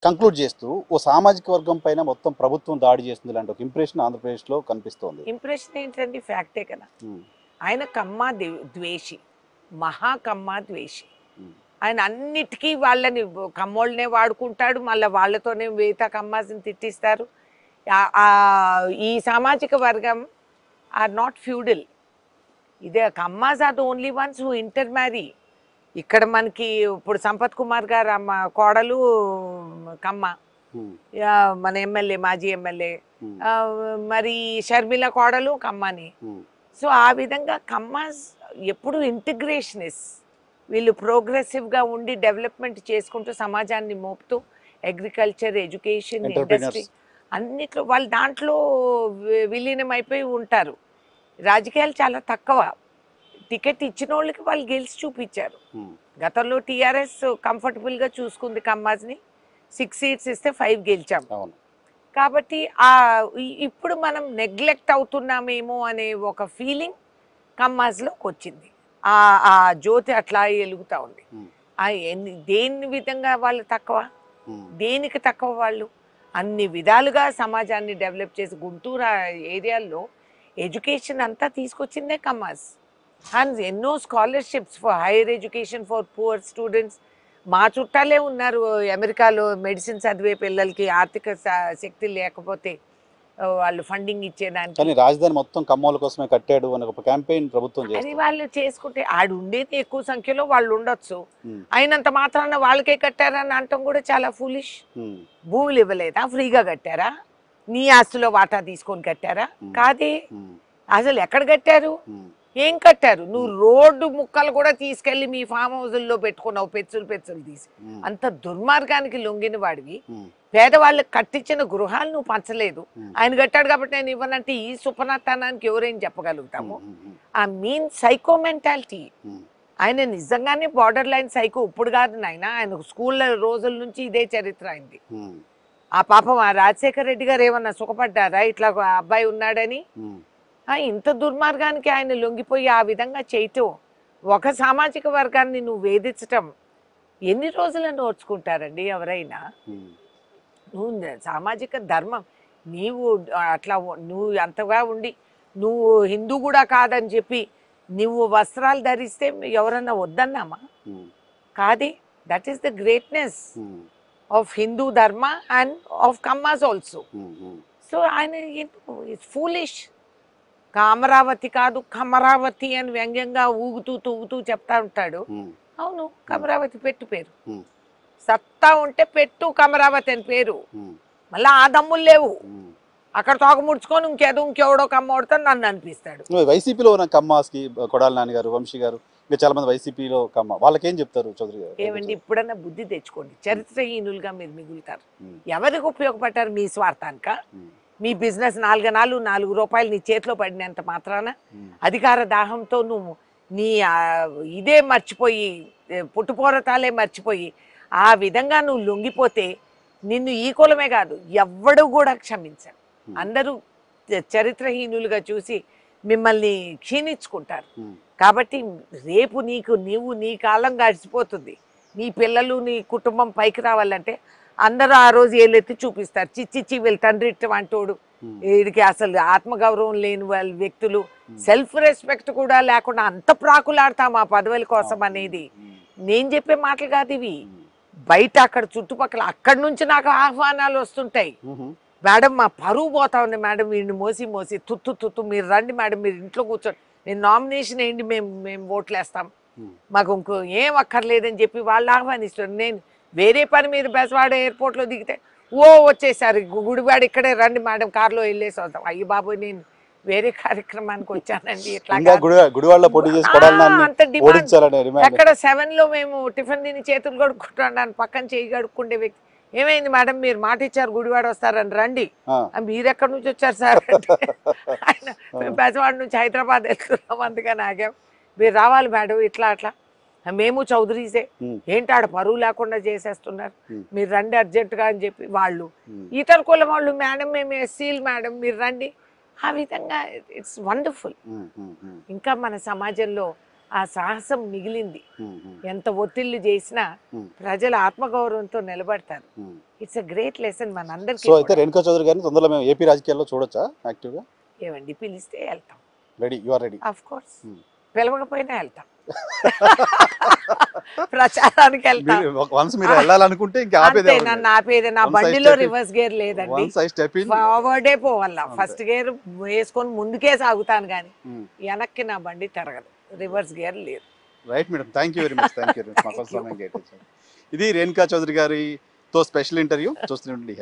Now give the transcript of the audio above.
Conclude చేస్తూ ఓ సామాజిక వర్గం పైన మొత్తం ప్రభుత్వం దాడి చేస్తుంది ఇలాంటి ఒక ఇంప్రెషన్ ఆంధ్రప్రదేశ్లో కనిపిస్తోంది. ఇంప్రెషన్ ఏంటండి? ఫ్యాక్టే కదా. ఉమ్, ఆయన కమ్మ ద్వేషి, మహా కమ్మ ద్వేషి. ఉమ్, ఆయన అన్నిటికీ వాళ్ళని కమ్మోళ్ళనే వాడుకుంటాడు, మళ్ళీ వాళ్ళతోనే మిగతా కమ్మాసిని తిట్టిస్తారు. ఈ సామాజిక వర్గం ఆర్ నాట్ ఫ్యూడల్. ఇదే Kammas are the only ones who inter marry. ఇక్కడ మనకి ఇప్పుడు సంపత్ కుమార్ గారు అమ్మ కోడలు కమ్మ, ఉమ్, మన ఎమ్మెల్యే, మాజీ ఎమ్మెల్యే. ఉమ్, మరి షర్మిల కోడలు కమ్మని. ఉమ్, సో ఆ విధంగా కమ్మాస్ ఎప్పుడు ఇంటిగ్రేషనిస్. వీళ్ళు ప్రోగ్రెసివ్గా ఉండి డెవలప్మెంట్ చేసుకుంటూ సమాజాన్ని మోపుతూ అగ్రికల్చర్, ఎడ్యుకేషన్, ఇండస్ట్రీ అన్నిట్లో వాళ్ళు దాంట్లో విలీనం అయిపోయి ఉంటారు. రాజకీయాలు చాలా తక్కువ. టికెట్ ఇచ్చిన వాళ్ళకి వాళ్ళు గెలిచి చూపించారు. గతంలో టీఆర్ఎస్ కంఫర్టబుల్గా చూసుకుంది కమ్మాజ్ని. 6 సీట్స్ ఇస్తే 5 గెలిచాం. కాబట్టి ఇప్పుడు మనం నెగ్లెక్ట్ అవుతున్నామేమో అనే ఒక ఫీలింగ్ కమ్మాజ్లోకి వచ్చింది. ఆ జ్యోతి అట్లా వెలుగుతూ ఉంది. దేని విధంగా వాళ్ళు తక్కువ? దేనికి తక్కువ వాళ్ళు? అన్ని విధాలుగా సమాజాన్ని డెవలప్ చేసి గుంటూరు ఏరియాల్లో ఎడ్యుకేషన్ అంతా తీసుకొచ్చిందే కమ్మాజ్. అండ్ ఎన్నో scholarships for higher education for poor students. మా చుట్టాలే ఉన్నారు అమెరికాలో మెడిసిన్ చదివే పిల్లలకి ఆర్థిక శక్తి లేకపోతే వాళ్ళు ఫండింగ్ ఇచ్చేదానికి. రాజధాని మొత్తం కమ్మోల కోసమే కట్టాడు అని ఒక క్యాంపెయిన్ ప్రభుత్వం చేస్తుంది. అది వాళ్ళు చేసుకుంటే ఆడు ఉండేది ఎక్కువ సంఖ్యలో వాళ్ళు ఉండొచ్చు. అయినంత మాత్రాన వాళ్ళకే కట్టారని అంటాం కూడా చాలా ఫూలిష్. భూములు ఇవ్వలేదా? ఫ్రీగా కట్టారా? నీ ఆస్తిలో వాటా తీసుకొని కట్టారా? కాదే. అసలు ఎక్కడ కట్టారు? ఏం కట్టారు? నువ్వు రోడ్డు ముక్కలు కూడా తీసుకెళ్లి మీ ఫామ్ హౌజుల్లో పెట్టుకున్నావు, పెచ్చులు తీసి. అంత దుర్మార్గానికి లొంగిన వాడివి. పేదవాళ్ళకి కట్టించిన గృహాలు నువ్వు పంచలేదు. ఆయన కట్టాడు కాబట్టి నేను ఇవ్వనంటే ఈ సుపనత్తానానికి ఎవరేం చెప్పగలుగుతాము? ఆ మీన్ సైకో మెంటాలిటీ. ఆయన నిజంగానే బార్డర్ లైన్ సైకో. ఇప్పుడు కాదు నాయన, ఆయన స్కూళ్ళ రోజుల నుంచి ఇదే చరిత్ర అయింది. ఆ పాపం ఆ రాజశేఖర రెడ్డి గారు ఏమన్నా సుఖపడ్డారా ఇట్లా అబ్బాయి ఉన్నాడని? ఇంత దుర్మార్గానికి ఆయన లొంగిపోయి ఆ విధంగా చేయటం, ఒక సామాజిక వర్గాన్ని నువ్వు వేధించటం ఎన్ని రోజులను ఓర్చుకుంటారండి ఎవరైనా? నువ్వు సామాజిక ధర్మం నీవు అట్లా నువ్వు అంతగా ఉండి నువ్వు హిందూ కూడా కాదని చెప్పి నువ్వు వస్త్రాలు ధరిస్తే ఎవరన్నా వద్దన్నామా? కాదే. That is the greatness of Hindu dharma and of Kammas also. So ఆయన ఫూలిష్. అమరావతి కాదు కమరావతి అని వ్యంగ్యంగా ఊగుతూ తూగుతూ చెప్తా ఉంటాడు. అవును, కమరావతి పెట్టు పేరు. సత్తా ఉంటే పెట్టు కమరావతి అని పేరు. మళ్ళీ ఆ దమ్ములు లేవు. అక్కడ తోక ముడుచుకొని ఇంకెవడో కమ్మ కొడతాను నన్ను అనిపిస్తాడు. వైసీపీలో ఉన్న కమ్మాస్కి కొడాలి నాని గారు, వంశీ గారు, ఇంకా చాలా మంది వైసీపీలో కమ్మ, వాళ్ళకేం చెప్తారు చౌదరి గారు? ఏమండి, ఇప్పుడన్నా బుద్ధి తెచ్చుకోండి. చరిత్రహీనులుగా మీరు మిగులుతారు. ఎవరికి ఉపయోగపడ్డారు? మీ స్వార్థానిక? మీ బిజినెస్ 4 రూపాయలు నీ చేతిలో పడినంత మాత్రాన అధికార దాహంతో నువ్వు నీ ఇదే మర్చిపోయి, పుట్టుపోరతాలే మర్చిపోయి ఆ విధంగా నువ్వు లొంగిపోతే నిన్ను ఈ కులమే కాదు ఎవ్వడు కూడా క్షమించారు. అందరూ చరిత్రహీనులుగా చూసి మిమ్మల్ని క్షీణించుకుంటారు. కాబట్టి రేపు నీ కాలం గడిచిపోతుంది. నీ పిల్లలు, నీ కుటుంబం పైకి రావాలంటే అందరూ ఆ రోజు ఏళ్ళెత్తి చూపిస్తారు. చిచ్చిచ్చి వీళ్ళు తండ్రి అంటోడు, వీడికి అసలు ఆత్మగౌరవం లేని వాళ్ళ వ్యక్తులు, సెల్ఫ్ రెస్పెక్ట్ కూడా లేకుండా అంత ప్రాకులాడతాం ఆ పదవుల కోసం అనేది నేను చెప్పే మాటలు కాదు ఇవి. బయట అక్కడ చుట్టుపక్కల అక్కడి నుంచి నాకు ఆహ్వానాలు వస్తుంటాయి. మేడం మా పరువు పోతా ఉంది మేడం, వీడిని మోసి తుత్తు మీరు రండి మేడం, మీరు ఇంట్లో కూర్చోండి, నేను నామినేషన్ వేయండి, మేము ఓట్లు వేస్తాం, మాకు ఇంకో ఏం అక్కర్లేదని చెప్పి వాళ్ళు ఆహ్వానిస్తారు. నేను వేరే పని మీద బెజవాడ ఎయిర్పోర్ట్లో దిగితే వచ్చేసారు, గుడివాడ ఇక్కడే రండి మేడం, కారులో వెళ్ళేసి వస్తాం. అయ్యి బాబోయ్, నేను వేరే కార్యక్రమానికి వచ్చానండి. అక్కడ 7లో మేము టిఫిన్ తిని చేతులు కడుక్కుంటాను, పక్కన చేయి కడుక్కుండే వ్యక్తి ఏమైంది మేడం మీరు మాట ఇచ్చారు గుడివాడ వస్తారని, రండి. మీరు ఎక్కడి నుంచి వచ్చారు సార్ అంటే ఆయన మేము బెజవాడ నుంచి హైదరాబాద్ వెళ్తున్నాం, అందుకని ఆగాం. మీరు రావాలి మేడం, ఇట్లా అట్లా. మేము చౌదరీసే, ఏంటి ఆడ పరువు లేకుండా చేసేస్తున్నారు, మీరు రండి అర్జెంటుగా అని చెప్పి వాళ్ళు ఇతర కులం వాళ్ళు, మేడం మేము ఎస్సీలు మేడం మీరు రండి. ఆ విధంగా ఇట్స్ వండర్ఫుల్. ఇంకా మన సమాజంలో ఆ సాహసం మిగిలింది. ఎంత ఒత్తిళ్లు చేసినా ప్రజల ఆత్మగౌరవంతో నిలబడతారు. It's a great lesson so మనందరికీ అయితే రేణుకా చౌదరి గారిని తొందరలో మేము ఏపీ రాజకీయాల్లో చూడొచ్చా యాక్టివ్గా? ఏమండి పిలిస్తే వెళ్తాం, ready, you are ready. Of course. పిలవకపోయినా వెళ్తాం, ప్రచారానికి వెళ్తాం. వన్స్ మీరు వెళ్ళాలనుకుంటే ఇంకా ఆపేదే అంతే, నన్ను ఆపేది నా బండిలో రివర్స్ గేర్ లేదండి, వన్స్ ఐ స్టెప్ ఇన్ ఫార్వర్డే పోవాలా. ఫస్ట్ గేర్ వేసుకొని ముందుకే సాగుతాను కానీ వెనక్కి నా బండి తిరగదు, రివర్స్ గేర్ లేదు. Right madam, thank you very much, thank you very much. ఇది రేణుకా చౌదరి గారితో స్పెషల్ ఇంటర్వ్యూ చూస్తూనే ఉండండి.